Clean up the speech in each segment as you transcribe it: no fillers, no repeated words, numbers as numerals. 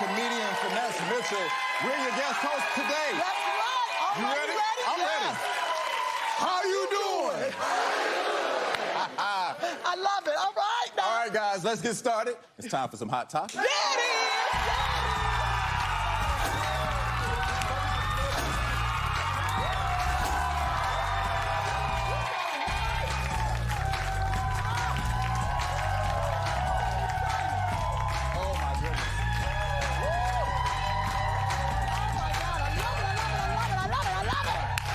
comedian Finesse Mitchell. We're your guest host today. That's right. You ready? I'm ready. How you doing? I love it. All right, now. All right, guys, let's get started. It's time for some hot topics. There it is. Oh, my goodness.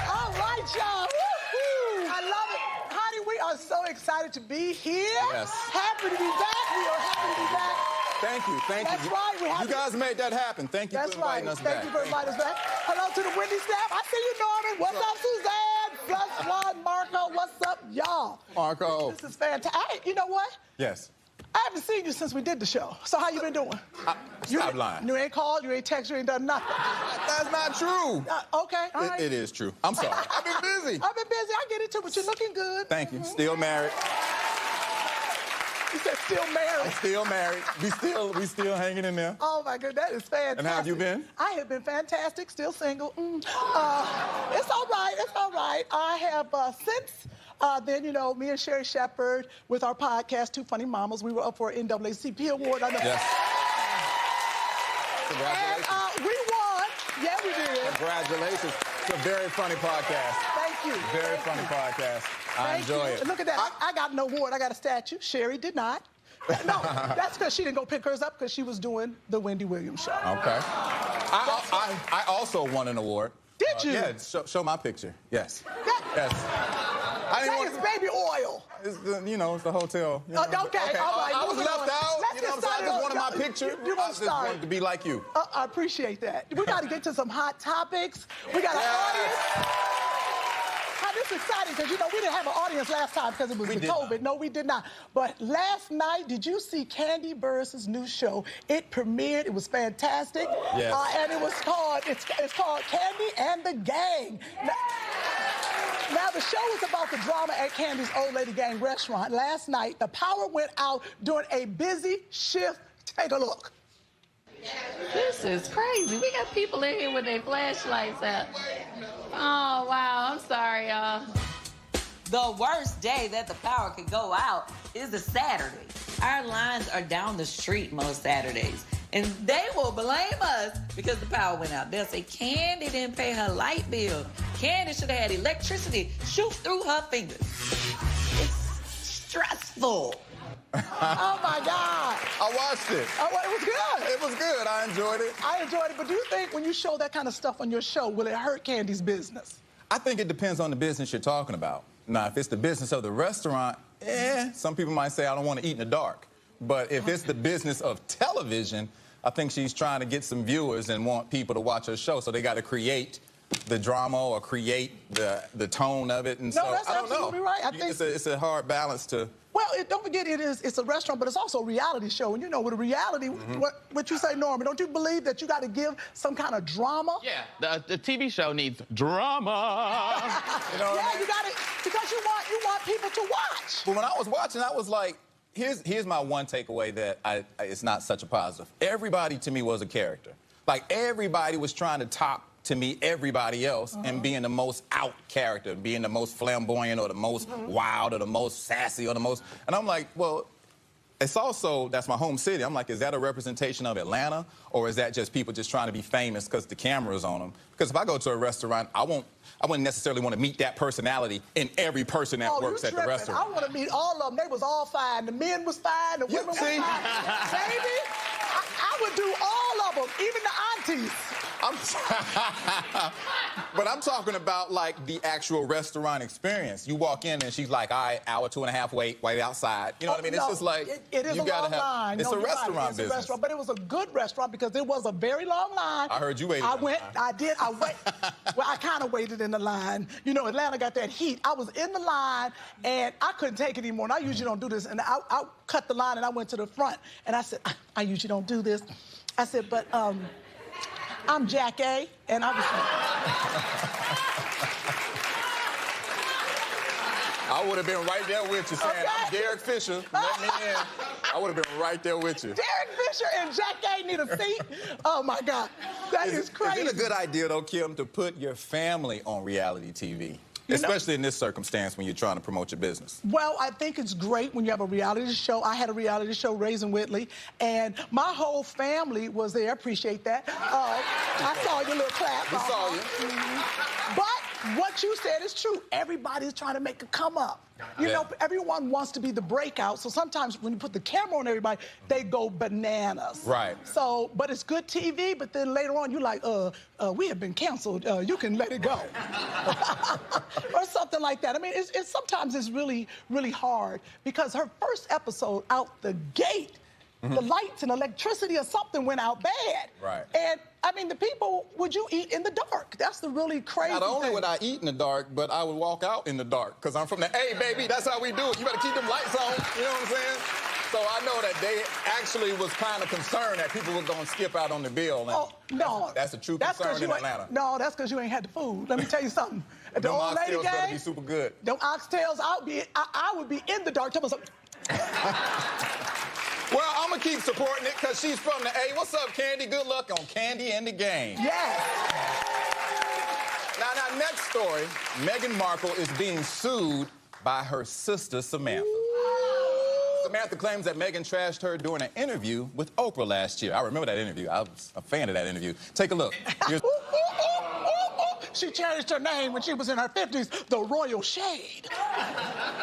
All right, y'all. Woo-hoo. I love it. Honey, we are so excited to be here. Yes. Happy to be back. We are happy to be back. Thank you. That's right. You guys made that happen. Thank you That's for inviting right. us back. Thank you for inviting us back. Hello to the Wendy staff. I see you, Norman. What's up, Suzanne? Plus one, Markle. What's up, y'all? Marco. This is fantastic. You know what? Yes. I haven't seen you since we did the show. So how you been doing? Stop lying. You ain't called, you ain't texted, you ain't done nothing. That's not true. Okay, all right. It is true. I'm sorry. I've been busy. I've been busy. I get it too, but you're looking good. Thank you. Still married. You said still married. I'm still married. We still hanging in there. Oh my God, that is fantastic. And how have you been? I have been fantastic. Still single. It's all right. It's all right. I have since. Then, you know, me and Sherry Shepherd with our podcast, Two Funny Mamas, we were up for an NAACP award. Yes. Congratulations. And we won. Yeah, we did. Congratulations. It's a very funny podcast. Thank you. Very funny podcast. I enjoy it. Look at that. I got an award. I got a statue. Sherry did not. No, that's because she didn't go pick hers up because she was doing the Wendy Williams show. Okay. I also won an award. Did you? Yeah, show my picture. Yes. Yes. That is baby oil. It's the, it's the hotel. You know? Okay, all right. I was left out. Let's get started. I just wanted my picture. You I just wanted to be like you. I appreciate that. We got to get to some hot topics. We got an audience. This is exciting because, we didn't have an audience last time because it was with COVID. Not. No, we did not. But last night, did you see Kandi Burruss's new show? It premiered. It was fantastic. Yes. And it was called, it's called Kandi and the Gang. Now, the show is about the drama at Kandi's Old Lady Gang restaurant. Last night, the power went out during a busy shift. Take a look. This is crazy. We got people in here with their flashlights out. Oh, wow. I'm sorry, y'all. The worst day that the power could go out is a Saturday. Our lines are down the street most Saturdays. And they will blame us because the power went out. They'll say, Kandi didn't pay her light bill. Kandi should have had electricity shoot through her fingers. It's stressful. Oh, my God. I watched it. Oh, well, it was good. It was good. I enjoyed it. I enjoyed it. But do you think when you show that kind of stuff on your show, will it hurt Kandi's business? I think it depends on the business you're talking about. Now, if it's the business of the restaurant, some people might say, I don't want to eat in the dark. But if it's the business of television, I think she's trying to get some viewers and want people to watch her show, so they got to create the drama or create the tone of it. And No, so, that's I don't absolutely know. right. I think it's a hard balance to... Well, don't forget, it's a restaurant, but it's also a reality show. And, with a reality, what you say, Norman, don't you believe that you got to give some kind of drama? Yeah, the TV show needs drama. You got it, because you want people to watch. But when I was watching, I was like, here's my one takeaway that it's not such a positive. Everybody, to me, was a character. Like, everybody was trying to top, to me, everybody else and being the most out character, being the most flamboyant or the most wild or the most sassy or the most... And I'm like, well, it's also, that's my home city. I'm like, is that a representation of Atlanta, or is that just people just trying to be famous because the camera's on them? Because if I go to a restaurant, I wouldn't necessarily want to meet that personality in every person that works at the restaurant. I want to meet all of them. They was all fine. The men was fine. The women was fine. Baby, I would do all of them, even the aunties. But I'm talking about, like, the actual restaurant experience. You walk in and she's like, all right, hour, 2.5 wait outside. You know what I mean? No, it's just like, it is you a gotta long line. It's a restaurant It's business. a restaurant, but it was a good restaurant because there was a very long line. I heard you waited. I went. Well, I kind of waited in the line. Atlanta got that heat. I was in the line, and I couldn't take it anymore. And I usually don't do this. And I cut the line, and I went to the front. And I said, I usually don't do this. I said, but I'm Jack A, and I was like... I would have been right there with you saying, I'm Derek Fisher, let me in. I would have been right there with you. Derek Fisher and Jack A need a seat. Oh my God, that is crazy. Is it a good idea though, Kim, to put your family on reality TV? Especially in this circumstance when you're trying to promote your business. Well, I think it's great when you have a reality show. I had a reality show, Raising Whitley, and my whole family was there. Appreciate that. I saw your little clap. We saw you. But what you said is true. Everybody's trying to make a come up. You know, everyone wants to be the breakout. So sometimes when you put the camera on everybody, they go bananas. Right. So, but it's good TV, but then later on you're like, we have been canceled. You can let it go. Or something like that. I mean, sometimes it's really, really hard because her first episode out the gate, the lights and electricity or something went out bad. Right. And I mean, the people, would you eat in the dark? That's the really crazy Not only thing. would I eat in the dark, but I would walk out in the dark because I'm from the A, baby. That's how we do it. You better keep them lights on. You know what I'm saying? So I know that they actually was kind of concerned that people were going to skip out on the bill. And Oh, no. That's a true concern in Atlanta. No, that's because you ain't had the food. Let me tell you something. At the Them old lady oxtails better game, be super good. them oxtails, I would be in the dark. Tell me something. Well, I'm going to keep supporting it because she's from the A. What's up, Candy? Good luck on Candy and the Game. Yes. Now, next story. Meghan Markle is being sued by her sister, Samantha. Samantha claims that Meghan trashed her during an interview with Oprah last year. I remember that interview. I was a fan of that interview. Take a look. Here's She changed her name when she was in her 50s, the Royal Shade.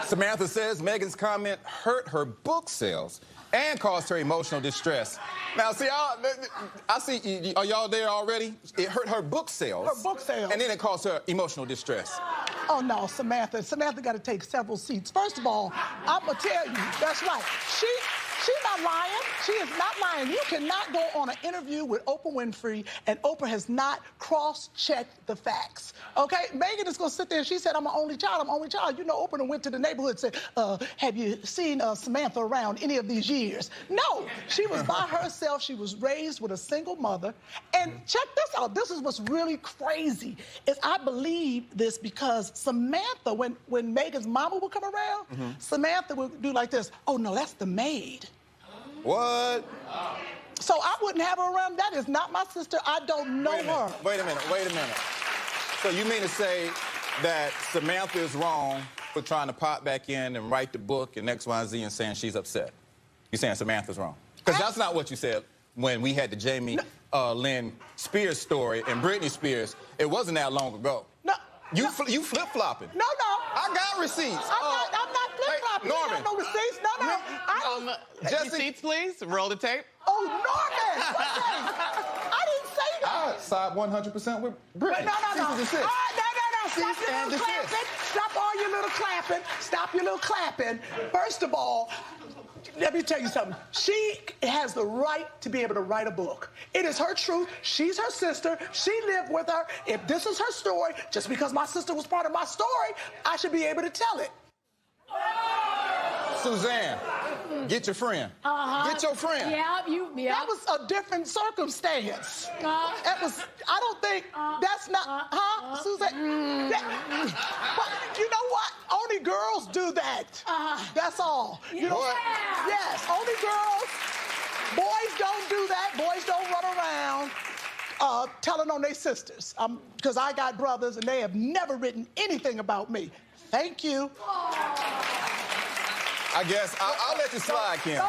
Samantha says Meghan's comment hurt her book sales and caused her emotional distress. Now, see, I see, are y'all there already? It hurt her book sales. Her book sales. And then it caused her emotional distress. Oh, no, Samantha. Samantha got to take several seats. First of all, I'm going to tell you, that's right. She's not lying. She is not lying. You cannot go on an interview with Oprah Winfrey, and Oprah has not cross-checked the facts. Okay? Meghan is going to sit there and she said, I'm an only child. I'm an only child. You know, Oprah went to the neighborhood and said, have you seen Samantha around any of these years? No. She was by herself. She was raised with a single mother. And check this out. This is what's really crazy, is I believe this because Samantha, when Meghan's mama would come around, Samantha would do like this. Oh, no, that's the maid. What? So I wouldn't have her around. That is not my sister. I don't know her. Wait a minute. So you mean to say that Samantha is wrong for trying to pop back in and write the book and X, Y, and Z and saying she's upset? You're saying Samantha's wrong? Because that's not what you said when we had the Jamie Lynn Spears story and Britney Spears. It wasn't that long ago. No. You flip-flopping. No. I got receipts. I'm not flip-flopping. You Norman. got no receipts. No. Receipts, please. Roll the tape. Oh, Norman. What tape? I didn't say that. I side 100% with Britney. No. Cease and desist. No. Stop Cease your and little desist. clapping. Stop all your little clapping. Stop your little clapping. First of all, let me tell you something. She has the right to be able to write a book. It is her truth. She's her sister. She lived with her. If this is her story, just because my sister was part of my story, I should be able to tell it. Suzanne, get your friend. Get your friend. Yeah. That was a different circumstance. That was, I don't think, that's not, Suzanne? But you know what? Only girls do that. That's all. You know what? Yes, only girls. Boys don't do that. Boys don't run around telling on their sisters. Because I got brothers and they have never written anything about me. Thank you. I guess I'll let you slide, Kim. Okay,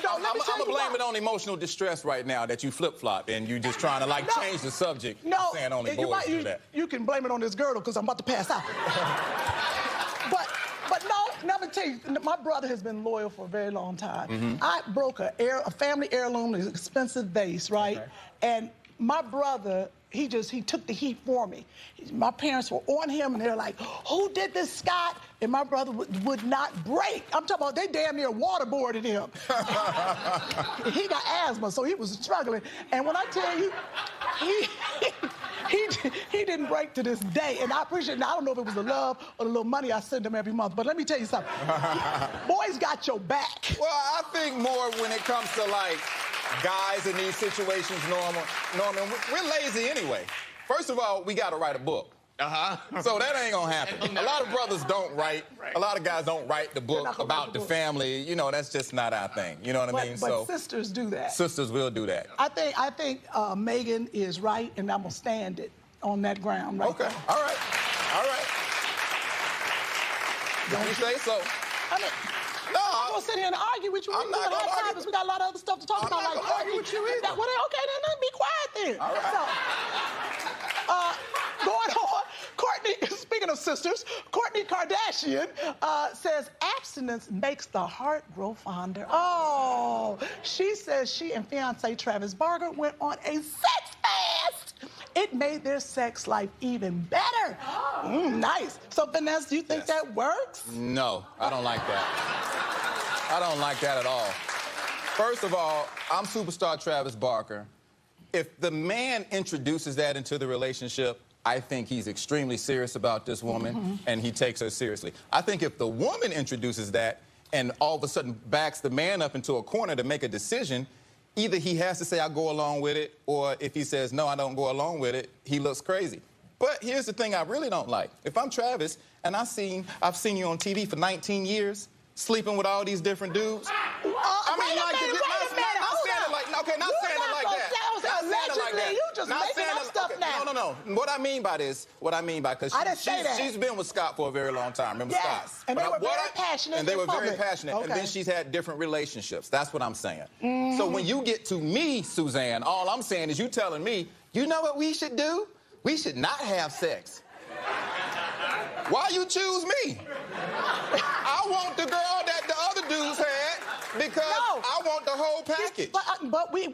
I'm gonna blame it on emotional distress right now that you flip-flop and you just trying to change the subject. No, saying only boys do that. You can blame it on this girdle because I'm about to pass out. but no, let me tell you, my brother has been loyal for a very long time. I broke a family heirloom, an expensive vase, right? Okay. And my brother, he took the heat for me. My parents were on him, and they're like, who did this, Scott? And my brother would not break. I'm talking about they damn near waterboarded him. He got asthma, so he was struggling. And when I tell you, he didn't break to this day. And I appreciate it. Now, I don't know if it was the love or the little money I send him every month, but let me tell you something. Boys got your back. Well, I think more when it comes to, guys in these situations, Norman, we're lazy anyway. First of all, we got to write a book. So that ain't gonna happen. A lot of brothers don't write. A lot of guys don't write the book about the family. You know, that's just not our thing. You know what I mean? But sisters do that. Sisters will do that. I think Meghan is right, and I'm gonna stand it on that ground right there. All right. All right. Don't you say so? I mean, no, I'm gonna sit here and argue with you. I'm not gonna argue. Because we got a lot of other stuff to talk about. I'm not gonna argue with you either. Well, okay, then be quiet then. All right. So, going on, Kourtney, speaking of sisters, Kourtney Kardashian says abstinence makes the heart grow fonder. Oh, she says she and fiancé Travis Barker went on a sex fast. It made their sex life even better. Nice. So, Finesse, do you think that works? No, I don't like that. I don't like that at all. First of all, I'm superstar Travis Barker. If the man introduces that into the relationship, I think he's extremely serious about this woman, and he takes her seriously. I think if the woman introduces that and all of a sudden backs the man up into a corner to make a decision, either he has to say, I go along with it, or if he says, no, I don't go along with it, he looks crazy. But here's the thing I really don't like. If I'm Travis and I've seen you on TV for 19 years, sleeping with all these different dudes. I mean, like, not saying it like that. Allegedly, you just making up stuff now. No. What I mean by this, because she's been with Scott for a very long time. Remember Scott? And they were very passionate. And they were very passionate. And then she's had different relationships. That's what I'm saying. So when you get to me, Suzanne, all I'm saying is you telling me, you know what we should do? We should not have sex. Why you choose me? I want the girl that the other dudes had because I want the whole package. But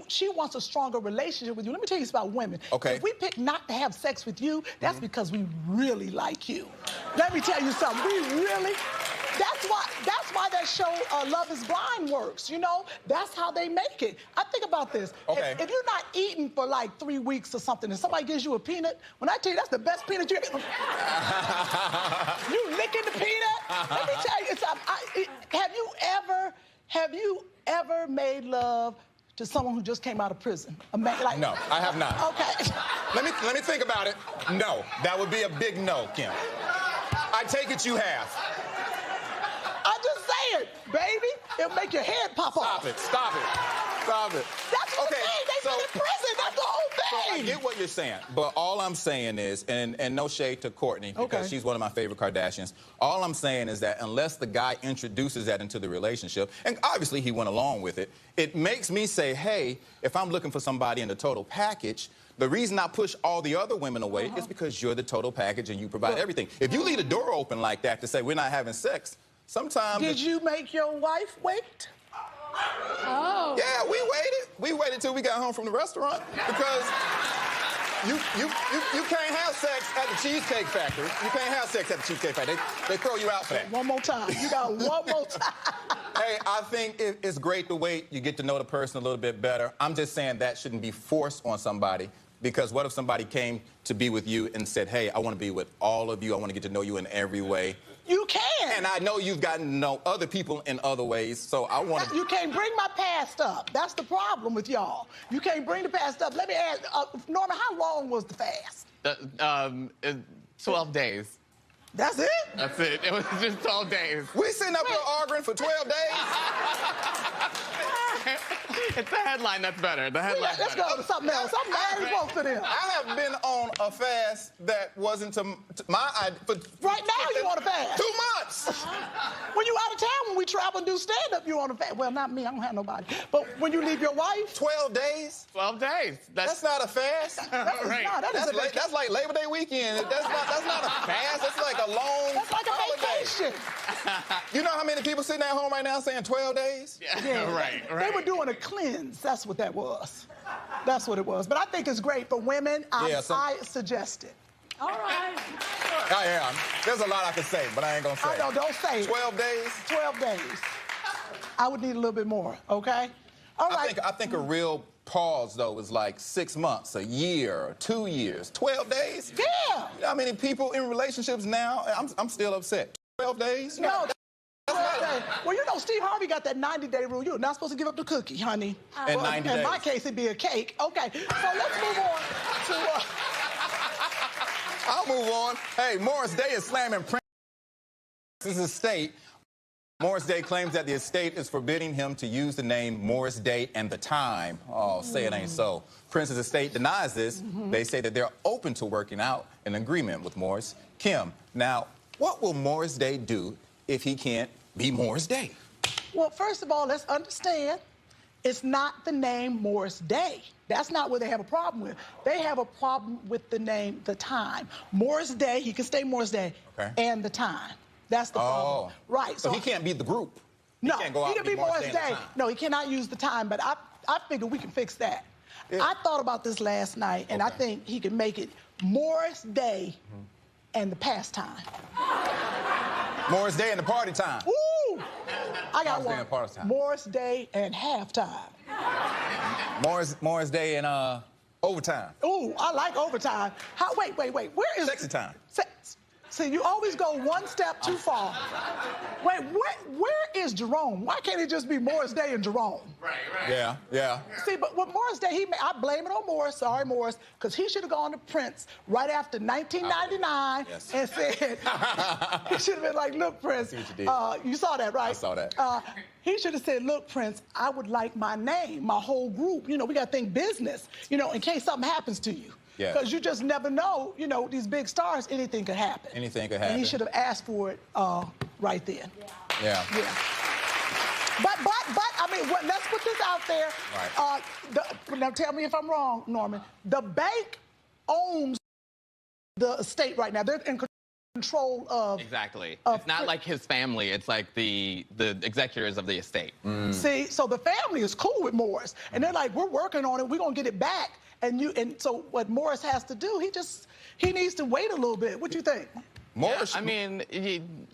she wants a stronger relationship with you. Let me tell you something about women. Okay. If we pick not to have sex with you, that's because we really like you. Let me tell you something. That's why that show Love is Blind works, you know? That's how they make it. I think about this. Okay. If you're not eating for like 3 weeks or something and somebody gives you a peanut, when I tell you that's the best peanut you ever... You licking the peanut? Let me tell you something. Have you ever made love to someone who just came out of prison? No, I have not. Okay. Let me think about it. No, that would be a big no, Kim. I take it you have. I'm just saying, baby, it'll make your head pop off. Stop it. That's what they've been in prison. That's the whole thing. I get what you're saying, but all I'm saying is, and no shade to Kourtney, because she's one of my favorite Kardashians, all I'm saying is that unless the guy introduces that into the relationship, and obviously he went along with it, it makes me say, hey, if I'm looking for somebody in the total package, the reason I push all the other women away is because you're the total package and you provide everything. If you leave the door open like that to say we're not having sex, sometimes... Did you make your wife wait? Oh. Yeah, we waited. We waited till we got home from the restaurant because you can't have sex at the Cheesecake Factory. You can't have sex at the Cheesecake Factory. They throw you out for that. One more time. You got one more time. Hey, I think it's great to wait. You get to know the person a little bit better. I'm just saying that shouldn't be forced on somebody. Because what if somebody came to be with you and said, hey, I want to be with all of you. I want to get to know you in every way. You can. And I know you've gotten to know other people in other ways, so I want to... You can't bring my past up. That's the problem with y'all. You can't bring the past up. Let me ask, Norma, how long was the fast? 12 days. That's it? That's it. It was just 12 days. We sitting up here arguing for 12 days? It's the headline that's better. The headline. Let's go to something else. I'm mad as both of them. I have been on a fast that wasn't to my... Right now you on a fast. 2 months. When you out of town, when we travel and do stand-up, you on a fast. Well, not me. I don't have nobody. But when you leave your wife... 12 days? 12 days. That's not a fast. Right. That's like Labor Day weekend. That's not a fast. That's like a long That's like a holiday. vacation. You know how many people sitting at home right now saying 12 days? Yeah. Right. They were doing a cleanse. That's what that was. That's what it was. But I think it's great for women. I suggest it. All right. I am. There's a lot I could say, but I ain't gonna say. I know, don't say it. 12 days? 12 days. I would need a little bit more, okay? All right. I think a real pause, though, is like 6 months, a year, 2 years. 12 days? Yeah. You know how many people in relationships now? I'm still upset. 12 days? No. Well, you know, Steve Harvey got that 90-day rule. You're not supposed to give up the cookie, honey. In 90 days. In my case, it'd be a cake. Okay, so let's move on to... I'll move on. Hey, Morris Day is slamming Prince's estate. Morris Day claims that the estate is forbidding him to use the name Morris Day and the time. Oh, say it ain't so. Prince's estate denies this. They say that they're open to working out an agreement with Morris. Kim, now, what will Morris Day do if he can't be Morris Day? Well, first of all, let's understand, it's not the name Morris Day. That's not what they have a problem with. They have a problem with the name, the time. Morris Day, he can stay Morris Day, and the time. That's the problem. Right. So he can't be the group. No, he can't go out he can be Morris Day. No, he cannot use the time, but I figure we can fix that. Yeah. I thought about this last night, and I think he can make it Morris Day and the pastime. Morris Day and the party time. Woo! I got Morris Day and party time. Morris Day and halftime. Morris Day and overtime. Ooh, I like overtime. Wait. Where is sexy time? See, you always go one step too far. Wait, where is Jerome? Why can't it just be Morris Day and Jerome? Right. Yeah. See, but with Morris Day, I blame it on Morris. Sorry, Morris, because he should have gone to Prince right after 1999 and said, he should have been like, look, Prince, you saw that, right? I saw that. He should have said, look, Prince, I would like my name, my whole group. You know, we got to think business, you know, in case something happens to you. Yeah. Because you just never know, you know, these big stars, anything could happen. Anything could happen. And he should have asked for it right then. Yeah. But, I mean, let's put this out there. Right. Now, tell me if I'm wrong, Norman. The bank owns the estate right now. They're in control of... Exactly. It's not like his family. It's like the executors of the estate. See, so the family is cool with Morris. And they're like, we're working on it. We're going to get it back. And so what Morris has to do, he needs to wait a little bit. What do you think? Morris, I mean,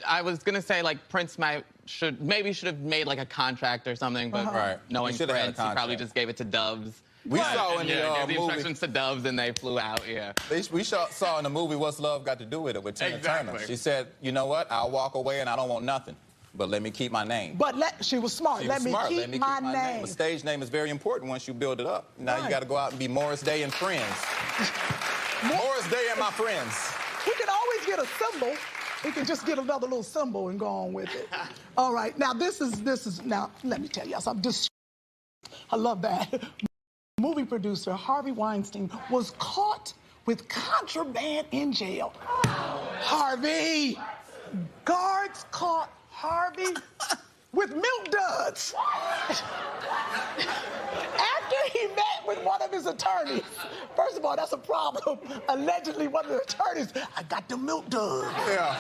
I was gonna say like Prince maybe should have made like a contract or something, but knowing Prince, he probably just gave it to Doves. We saw in the gave the movie instructions to Doves and they flew out. Yeah. We saw in the movie What's Love Got to Do with It with Tina Turner. She said, you know what? I'll walk away and I don't want nothing. But let me keep my name. But she was smart. Let me keep my name. The stage name is very important once you build it up. Now you got to go out and be Morris Day and friends. Morris Day and my friends. We can always get a symbol. We can just get another little symbol and go on with it. All right. Now this is now let me tell you something. I love that. Movie producer Harvey Weinstein was caught with contraband in jail. Harvey, guards caught Harvey with milk duds. After he met with one of his attorneys. First of all, that's a problem. Allegedly, one of the attorneys, I got the milk duds. Yeah.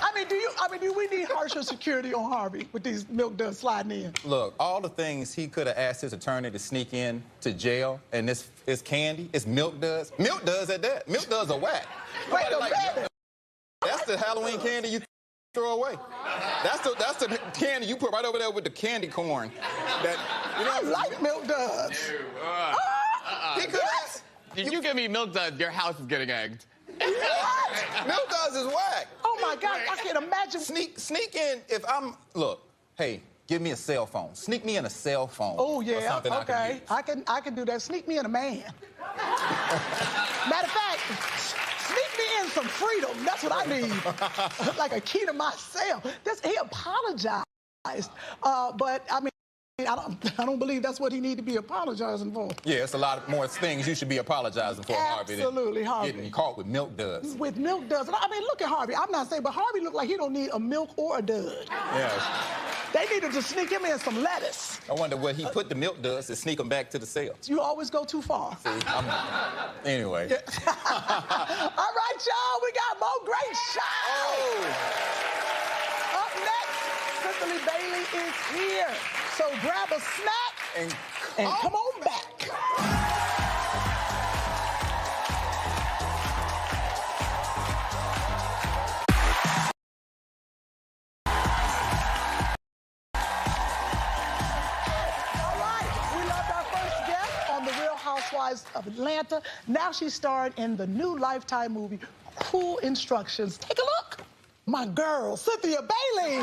I mean, do we need harsher security on Harvey with these milk duds sliding in? Look, all the things he could have asked his attorney to sneak in to jail, and this is candy, it's milk duds. Milk duds at that. Milk duds are whack. Wait a minute. That's the Halloween candy you throw away. That's the candy you put right over there with the candy corn. I like milk duds. If you give me milk duds, your house is getting egged. What? Milk duds is whack. Oh my God, I can imagine. Sneak in if I'm, look, hey, give me a cell phone. Sneak me in a cell phone. Oh yeah, okay. I can do that. Sneak me in a man. Matter of fact, sneak me in some freedom. That's what I need. Like a key to my cell. He apologized, but I mean, I don't believe that's what he need to be apologizing for. Yeah, it's a lot more things you should be apologizing for, Harvey. Absolutely, Harvey. Getting caught with milk duds. With milk duds. I mean, look at Harvey. I'm not saying, but Harvey looked like he don't need a milk or a dud. Yeah. They needed to sneak him in some lettuce. I wonder where he put the milk duds to sneak them back to the cell. You always go too far. See, anyway. Yeah. All right, y'all, we got more great shows. Up next, Cynthia Bailey is here. So grab a snack and come on back. All right, we loved our first guest on The Real Housewives of Atlanta. Now she's starred in the new Lifetime movie, Cruel Instructions. Take a look. My girl, Cynthia Bailey.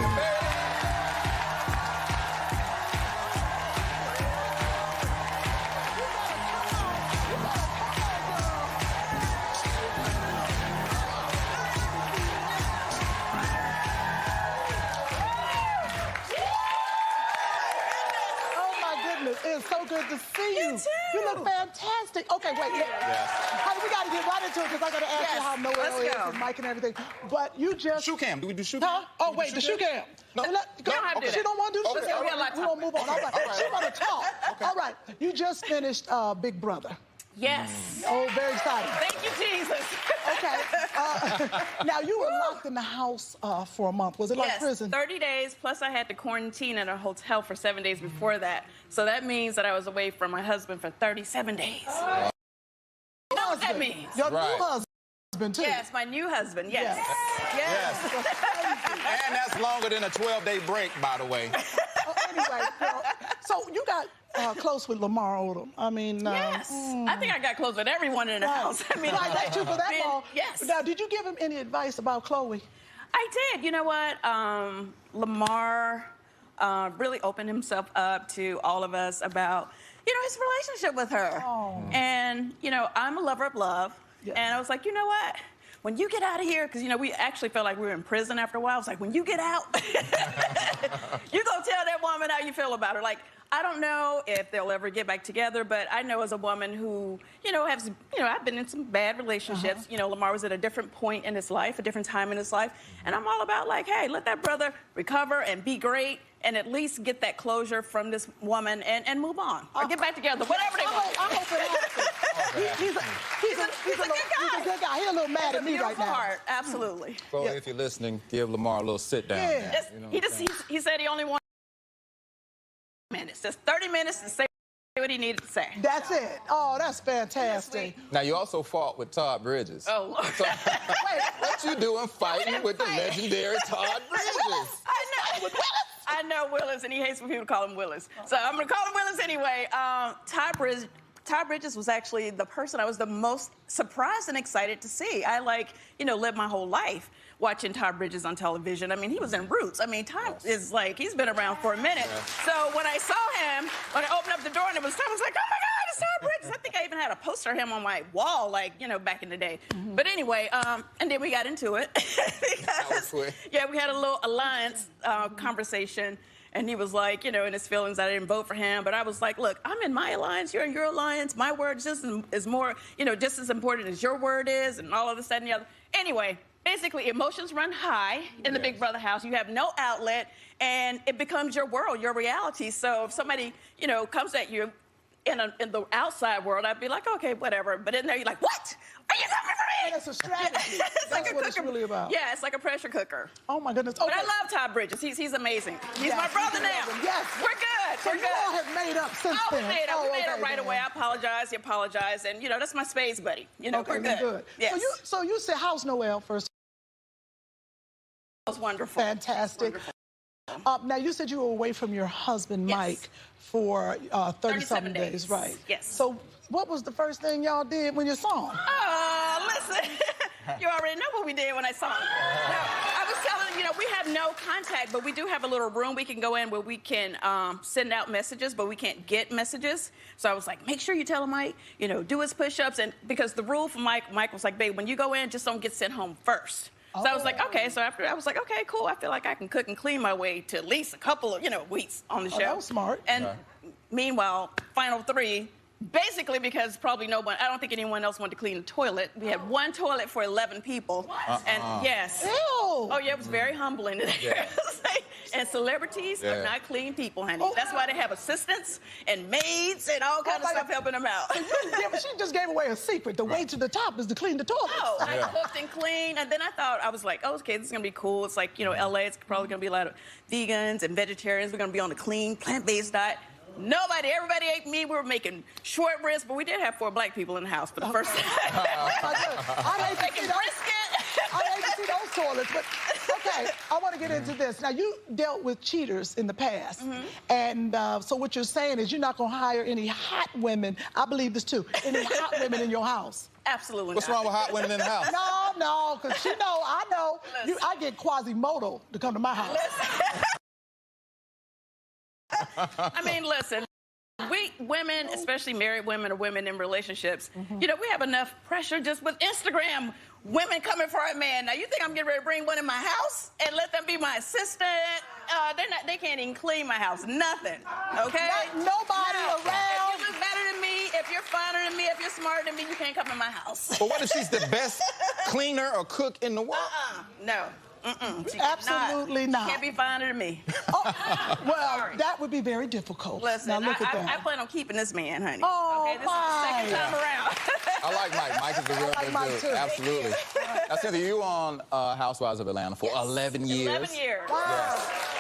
see you. You too. You look fantastic. Okay, wait. Honey, we got to get right into it because I got to ask you how Noel is and Mike and everything. But you just... Shoe cam. Do we do shoe cam? Huh? Oh, wait, the shoe cam. No. She don't want to do the shoe cam. We're going to move on. All right. She want to talk. All right. You just finished Big Brother. Yes. Oh, very exciting. Thank you, Jesus. Okay. Now, you were locked in the house for a month. Was it like prison? 30 days, plus I had to quarantine in a hotel for 7 days before that. So that means that I was away from my husband for 37 days. You know what that means? Your new husband, too. Yes, my new husband, yes. And that's longer than a 12-day break, by the way. Anyway, girl, so you got close with Lamar Odom. I mean... yes. I think I got close with everyone in the house. I mean, right, that too, for that long. Yes. Now, did you give him any advice about Chloe? I did. You know what? Lamar really opened himself up to all of us about, you know, his relationship with her. Oh. And, you know, I'm a lover of love. Yes. And I was like, you know what? When you get out of here, because, you know, we actually felt like we were in prison after a while. I was like, when you get out, you go tell that woman how you feel about her. Like, I don't know if they'll ever get back together, but I know as a woman who, you know, I've been in some bad relationships. You know, Lamar was at a different point in his life, a different time in his life. And I'm all about like, hey, let that brother recover and be great and at least get that closure from this woman and move on. Or get back together, whatever they want. I hope it happens. He's a good guy. He's a little mad at me right now. Heart, absolutely. Chloe, if you're listening, give Lamar a little sit down. Yeah. You know he said he only wanted minutes, just 30 minutes to say what he needed to say. That's it. Oh, that's fantastic. Now, you also fought with Todd Bridges. Oh, Lord. So, what you doing fighting with the legendary Todd Bridges? I know Willis, and he hates when people call him Willis. So I'm going to call him Willis anyway. Todd Bridges was actually the person I was the most surprised and excited to see. I, lived my whole life watching Todd Bridges on television. I mean, he was in Roots. I mean, Todd is he's been around for a minute. So when I saw him, when I opened up the door and it was Todd, I was like, oh my God, it's Todd Bridges. I think I even had a poster of him on my wall, back in the day. But anyway, and then we got into it. We had a little alliance conversation. And he was like, in his feelings, I didn't vote for him. But I was like, look, I'm in my alliance, you're in your alliance. My word is more, just as important as your word is, and all of this, that, and the other. Anyway, basically, emotions run high in the Big Brother house. You have no outlet, and it becomes your world, your reality. So if somebody, comes at you in the outside world, I'd be like, okay, whatever. But in there, you're like, what? Are you coming for me? That's a strategy. That's what it's really about. Yeah, it's like a pressure cooker. Oh, my goodness. Okay. But I love Todd Bridges. He's amazing. He's my brother now. Yes. We're good. So you all have made up since then. We made up. We made up right away. I apologize. He apologized. And, that's my space buddy. Okay, we're good. Yes. So you said, how's Noel first? It was wonderful. Fantastic. Wonderful. Now, you said you were away from your husband, Mike, for 37 days, right? Yes. So what was the first thing y'all did when you saw him? Listen, you already know what we did when I saw him. No, I was telling we have no contact, but we do have a little room we can go in where we can send out messages, but we can't get messages. So I was like, make sure you tell him, Mike, do his push-ups. And because the rule for Mike was like, babe, when you go in, just don't get sent home first. So I was like, okay. So after I was like, okay, cool. I feel like I can cook and clean my way to at least a couple of, weeks on the show. That was smart. And meanwhile, final three, basically because probably I don't think anyone else wanted to clean the toilet. We had one toilet for 11 people. And yes. Ew. Oh, yeah, it was very humbling. And celebrities are not clean people, honey. That's why they have assistants and maids and all kinds of stuff helping them out. She just gave away a secret. The way to the top is to clean the toilet. Oh, I cooked and cleaned. And then I was like, oh, okay, this is going to be cool. It's like, LA, it's probably going to be a lot of vegans and vegetarians. We're going to be on a clean, plant-based diet. Everybody ate meat. We were making short ribs, but we did have 4 black people in the house for the first time. I hate making brisket. I hate to see those toilets, but okay, I want to get into this. Now, you dealt with cheaters in the past, and so what you're saying is you're not going to hire any hot women, I believe this too, any hot women in your house. Absolutely What's wrong with hot women in the house? No, because I know, I get Quasimodo to come to my house. I mean, listen, we women, especially married women or women in relationships, we have enough pressure just with Instagram. Women coming for a man. Now, you think I'm getting ready to bring one in my house and let them be my assistant? They can't even clean my house. Nothing. Okay? Nobody around. If you look better you're finer than me, if you're smarter than me, you can't come in my house. But what if she's the best cleaner or cook in the world? No. Absolutely not. Can't be finer than me. Oh, well, that would be very difficult. Listen, now look at that. I plan on keeping this man, honey. Oh, okay, this is the second time around. I like Mike. Mike is a real good Mike dude. too. Absolutely. Now, Cynthia, you on Housewives of Atlanta for 11 years. 11 years. Wow. Yes.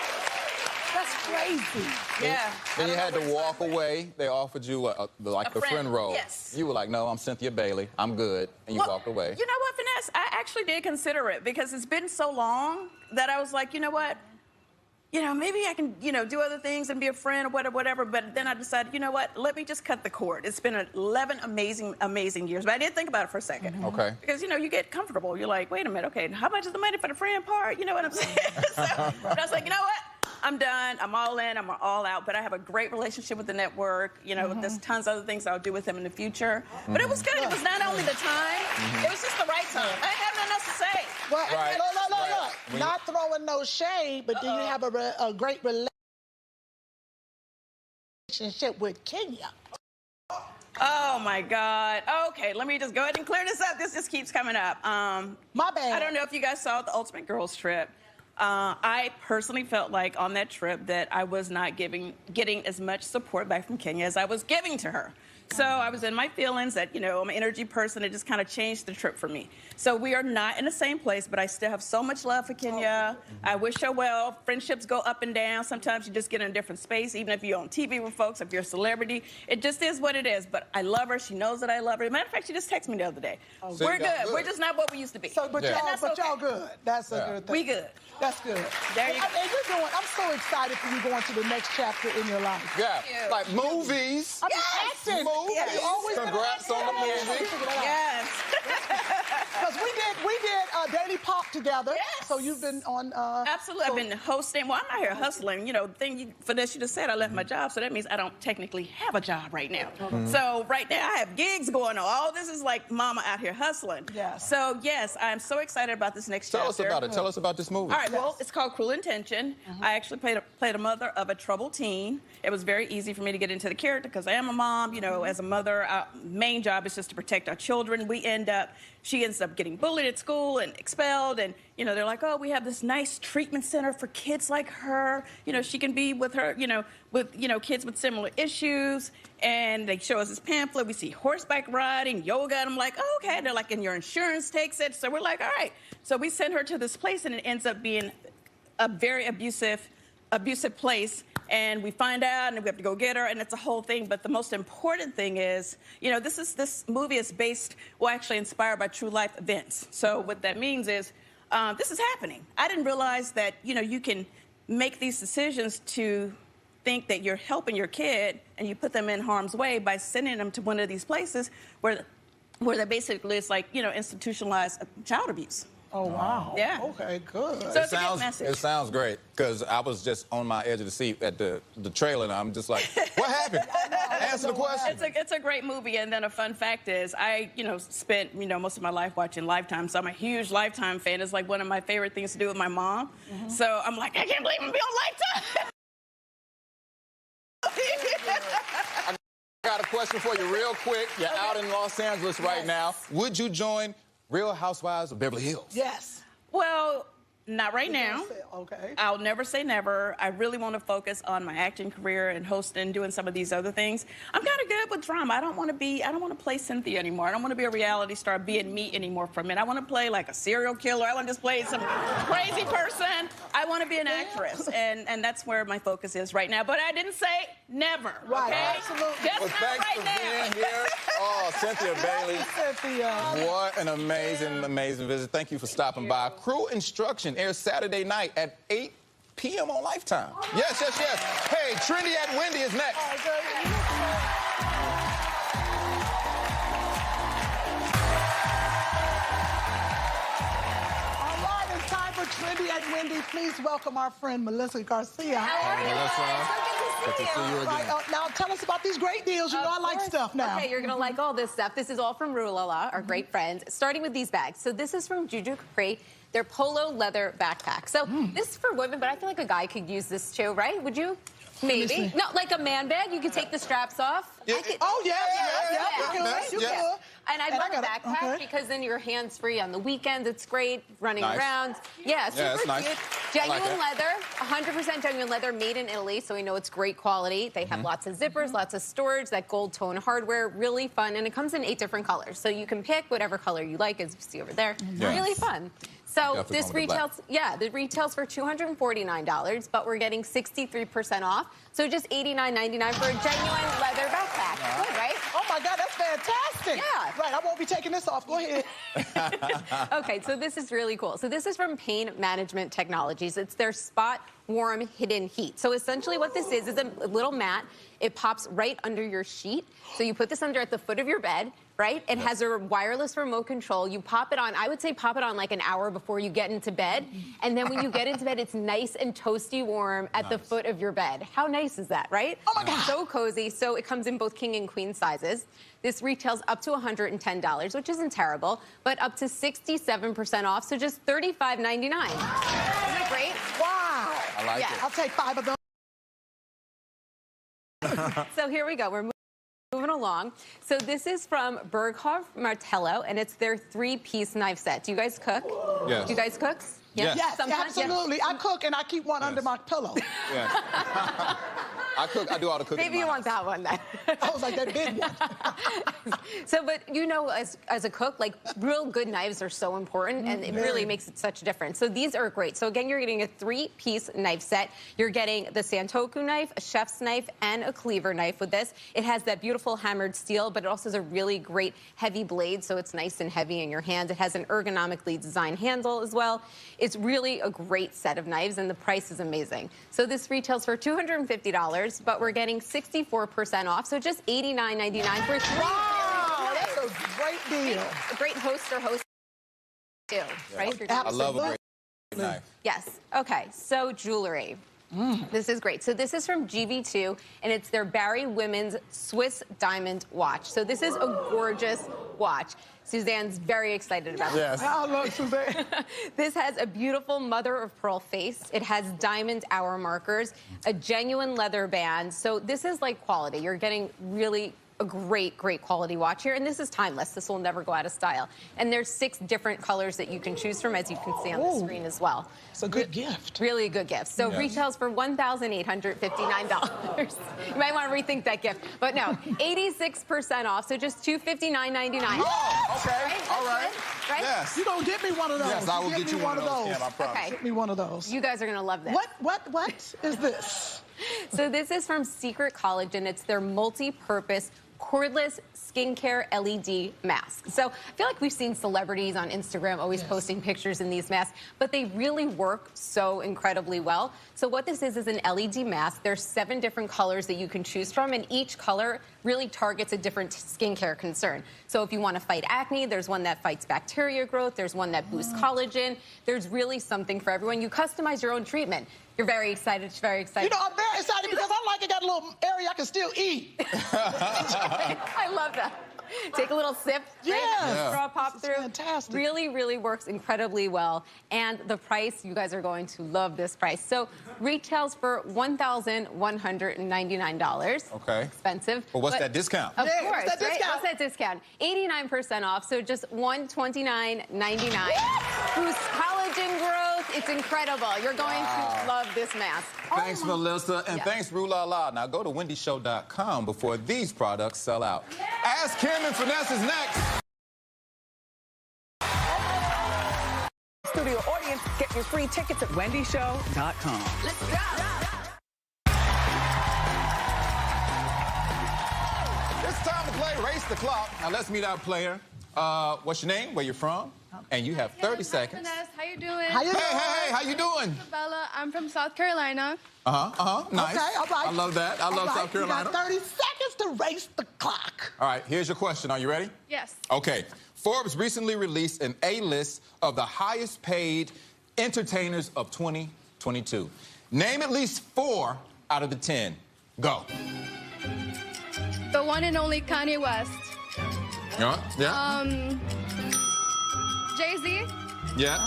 That's crazy. Yeah. Then you had to walk away. They offered you the friend role. Yes. You were like, no, I'm Cynthia Bailey. I'm good. And you walked away. You know what, Finesse? I actually did consider it because it's been so long that I was like, you know what? You know, maybe I can, do other things and be a friend or whatever. But then I decided, you know what? Let me just cut the cord. It's been 11 amazing, amazing years. But I did think about it for a second. Mm-hmm. Okay. Because, you get comfortable. You're like, wait a minute, okay, how much is the money for the friend part? You know what I'm saying? But I was like, you know what? I'm done. I'm all in. I'm all out. But I have a great relationship with the network. There's tons of other things I'll do with them in the future. But it was good. It was not only the time. It was just the right time. I didn't have nothing else to say. Well, Right. look. When Not throwing no shade, but do you have a great relationship with Kenya? Oh, my God. Okay, let me just go ahead and clear this up. This just keeps coming up. My bad. I don't know if you guys saw the Ultimate Girls trip. I personally felt like on that trip that I was not getting as much support back from Kenya as I was giving to her. So I was in my feelings that, I'm an energy person. It just kind of changed the trip for me. So we are not in the same place, but I still have so much love for Kenya. I wish her well. Friendships go up and down. Sometimes you just get in a different space, even if you're on TV with folks, if you're a celebrity. It just is what it is. But I love her. She knows that I love her. Matter of fact, she just texted me the other day. So We're good. We're just not what we used to be. So, but y'all good. That's a good thing. We good. That's good. There you go. And I'm so excited for you going to the next chapter in your life. Yeah. Thank you. Like movies. I mean, acting. Movies. Yeah, you always Congrats on the movie. Yes. Because we did Daily Pop together. Yes. So you've been on. Absolutely. I've been hosting. Well, I'm out here hustling. Finesse, you just said I left my job, so that means I don't technically have a job right now. So right now I have gigs going on. All this is like mama out here hustling. Yes. So yes, I'm so excited about this next Tell chapter. us about it. Tell us about this movie. All right, well, it's called Cruel Intention. I actually played a mother of a troubled teen. It was very easy for me to get into the character because I am a mom. As a mother, our main job is just to protect our children. She ends up getting bullied at school and expelled, and they're like, oh, we have this nice treatment center for kids like her. She can be with her, with kids with similar issues. And they show us this pamphlet. We see horseback riding, yoga, and I'm like, oh, okay. They're like, and your insurance takes it. So we're like, all right. So we send her to this place, and it ends up being a very abusive place. And we find out, and we have to go get her, and it's a whole thing. But the most important thing is, this movie is actually inspired by true life events. So what that means is, this is happening. I didn't realize that, you can make these decisions to think that you're helping your kid, and you put them in harm's way by sending them to one of these places where they basically it's like, institutionalized child abuse. Oh, wow. Yeah. Okay, good. So it's a good message. It sounds great, because I was just on my edge of the seat at the trailer, and I'm just like, what happened? Answer the question. It's a great movie, and then a fun fact is I, spent, most of my life watching Lifetime, so I'm a huge Lifetime fan. It's like one of my favorite things to do with my mom. So I'm like, I can't believe I'm gonna be on Lifetime. I got a question for you real quick. You're out in Los Angeles right now. Would you join Real Housewives of Beverly Hills? Yes. Well, not right now. Okay. I'll never say never. I really want to focus on my acting career and hosting, doing some of these other things. I'm kind of good with drama. I don't want to play Cynthia anymore. I don't want to be a reality star being me anymore for a minute. I want to play like a serial killer. I want to just play some crazy person. I want to be an actress, and that's where my focus is right now. But I didn't say never. Right. Okay? Absolutely. Just Well, not thanks right for now. being here. Oh, Cynthia Bailey. Cynthia. What an amazing, amazing visit. Thank you for stopping by. Cruel Instruction airs Saturday night at 8 p.m. on Lifetime. Yes. Hey, Trendy Wendy is next. All right, it's time for Trendy Wendy. Please welcome our friend Melissa Garcia. How are you? Melissa. So good to see you. Right, now tell us about these great deals. You know I like stuff now. Okay, you're gonna like all this stuff. This is all from Rulala, our great friend. Starting with these bags. So this is from Juju Capri. They're polo leather backpack. So this is for women, but I feel like a guy could use this too, right? Would you? Maybe. No, like a man bag. You could take the straps off. Yeah. Oh, yeah. And I love a backpack because then you're hands-free on the weekends. It's great, running around. Yeah, super cute. Genuine leather, 100% genuine leather, made in Italy, so we know it's great quality. They have lots of zippers, lots of storage, that gold tone hardware, really fun. And it comes in 8 different colors, so you can pick whatever color you like, as you see over there. Really fun. So this retails, it retails for $249, but we're getting 63% off. So just $89.99 for a genuine leather backpack. Good, right? Oh my God, that's fantastic. Yeah. Right, I won't be taking this off. Go ahead. Okay, so this is really cool. So this is from Pain Management Technologies. It's their Spot Warm Hidden Heat. So essentially what this is a little mat. It pops right under your sheet. So you put this under at the foot of your bed, right? It has a wireless remote control. You pop it on, I would say pop it on like an hour before you get into bed. And then when you get into bed, it's nice and toasty warm at the foot of your bed. How nice is that, right? Oh my God. So cozy. So it comes in both king and queen sizes. This retails up to $110, which isn't terrible, but up to 67% off, so just $35.99. Isn't that great? Wow. I like it. I'll take 5 of those. So here we go. We're moving along. So this is from Berghoff Martello, and it's their 3-piece knife set. Do you guys cook? Yes. Do you guys cook? Yes. Yes, Sometimes, absolutely. I cook and I keep one under my pillow. Yeah. I cook. I do all the cooking. Maybe you want that one then. I was like, that big one. So, but you know, as a cook, like real good knives are so important, and it really makes it such a difference. So these are great. So again, you're getting a 3-piece knife set. You're getting the Santoku knife, a chef's knife, and a cleaver knife with this. It has that beautiful hammered steel, but it also has a really great heavy blade, so it's nice and heavy in your hand. It has an ergonomically designed handle as well. It's really a great set of knives, and the price is amazing. So this retails for $250, but we're getting 64% off, so just $89.99 for 3. Wow, that's a great deal. A great host too, right? I love a great knife. Yes. Okay, so jewelry. This is great. So this is from GV2, and it's their Barry Women's Swiss Diamond Watch. So this is a gorgeous watch. Suzanne's very excited about this. Yes. I love Suzanne. This has a beautiful mother-of-pearl face. It has diamond hour markers, a genuine leather band. So this is like quality. You're getting really a great quality watch here, and this is timeless. This will never go out of style. And there's 6 different colors that you can choose from, as you can see on the screen as well. It's a good gift. Really a good gift. So retails for $1,859. You might want to rethink that gift, but no, 86% off. So just $259.99. Oh, okay. Right? All right. Good, right? Yes. You're going to get me one of those. Yes, I will get you one of those, Kim, I promise. Okay. Get me one of those. You guys are going to love this. What is this? So this is from Secret Collagen. It's their multi-purpose cordless skincare LED mask. So I feel like we've seen celebrities on Instagram always posting pictures in these masks, but they really work so incredibly well. So what this is an LED mask. There's 7 different colors that you can choose from, and each color really targets a different skincare concern. So if you want to fight acne, there's one that fights bacteria growth. There's one that boosts collagen. There's really something for everyone. You customize your own treatment. You're very excited. She's very excited. You know, I'm very excited because I like it got a little area I can still eat. I love that. Take a little sip. Yeah. Straw pop through. Fantastic. Really works incredibly well. And the price, you guys are going to love this price. So retails for $1,199. Okay. Expensive. But what's that discount? Of Yeah, course, what's that right? discount? What's that discount? 89% off, so just $129.99. Boost collagen growth. It's incredible. You're going to love this mask. Thanks, Melissa, and thanks, Rue La La. Now go to wendyshow.com before these products sell out. Ask Kim and Finesse is next. Studio audience, get your free tickets at wendyshow.com. Let's go. It's time to play Race the Clock. Now let's meet our player. What's your name? Where you're from? And you have 30 seconds. Finesse, how you doing? How you doing? Hey, how you doing? Bella, I'm from South Carolina. Nice. Okay, all right. I love that. I love South Carolina. You got 30 seconds to race the clock. All right, here's your question. Are you ready? Yes. Okay. Forbes recently released an A-list of the highest paid entertainers of 2022. Name at least 4 out of the 10. Go. The one and only Kanye West. Yeah? Jay-Z. Yeah?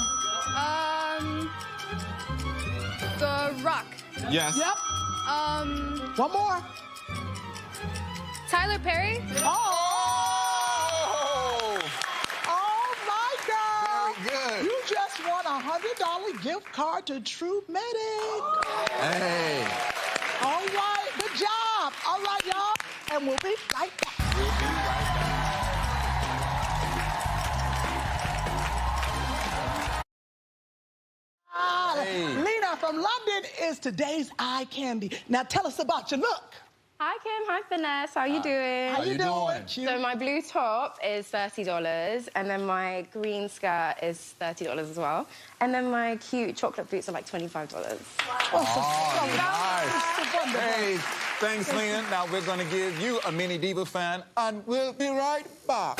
The Rock. Yes. Yep. One more. Tyler Perry. Oh! $100 gift card to True Medic. Hey. All right, good job. All right, y'all, and we'll be right back. We'll be right back. Hey. Lena from London is today's eye candy. Now tell us about your look. Hi, Kim. Hi, Finesse. How you doing? How you doing? So my blue top is $30, and then my green skirt is $30 as well. And then my cute chocolate boots are like $25. Nice. Hey, thanks, Lena. Now we're going to give you a mini diva fan, and we'll be right back.